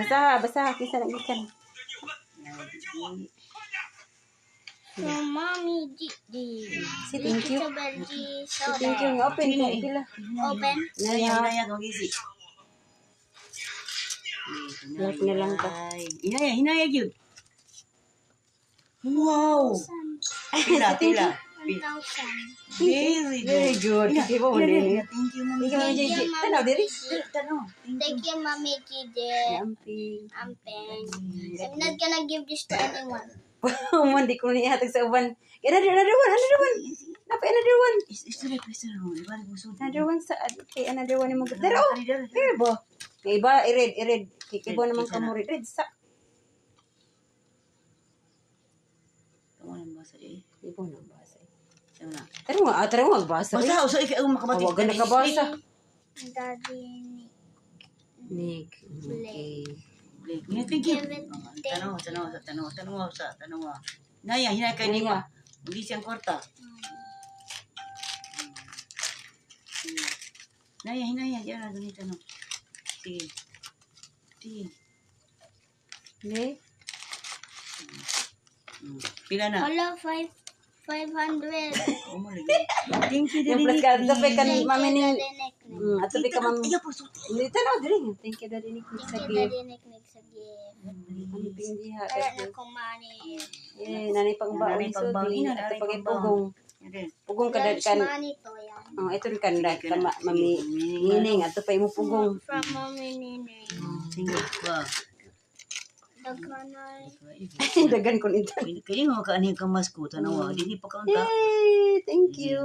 Basa, kisa na ikan. So, Mommy Gigi. Si thank you. Si thank you. Open ko pila. Open. Naya. Like na lang ka. Hinaya yun. Wow! Pila. 1,000. Very good. Hindi mo ulit. Thank you, Mami. Ikaw, Gigi. Tanaw, diri. Thank you, Mommy Gigi. Amping. Amping. I'm not gonna give this to anyone. Human, di ko na ihatag sa uban. Another one. Napa, another one. Another one sa, okay, another one yung mag- Dara, oh. Here ba? Kaya iba, i-red. Kikibo naman ka mo red. Sa. Ibo nang basa. Tara mo, magbasa. Basta, usa ikaw makabati. Huwag ka nakabasa. Daddy Nick. Okay. Thank you. Tanong. Naya, hinay kay Nima. Hindi siyang kwarta. Naya, hinaya. Diyan na, ganito no. Sige. Okay. Pila na? Hello, 500. Thank you, Yung Daddy plus ka, Nick. tapos ka ni mami ni... Daddy Nick. Ato di ka mami... Iya po, suti. Hindi, tanaw, diri. Thank you, Daddy Nick. Sa Thank you, gift. Daddy Nick, sa gift. Ang pindiha. Wala na akong money. Nanay pang baon. Nanay pang baon. Sudi. Nanay Ato pang pag baon. pugong. Pugong kada Lunch kan. money to yan. Oh, ito rin kanda. Mami. Nining. Ato pa imo pugong. From Mommy Nene. Sige, ba. Daghanay. Dagan ko nito. Kaya mo ka ani kang masko tanawa, dili pa kaunta. Yay! Thank you.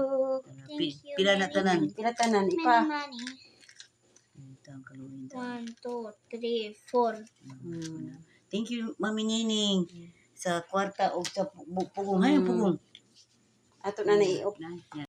Pila na tanan. Pila tanan. Many Ipa. money. Tang kaluin. 1, 2, 3, 4. Thank you, Mami Nining. Sa kwarta o sa pugong. Hay, pugong. Ato na naiop. Na.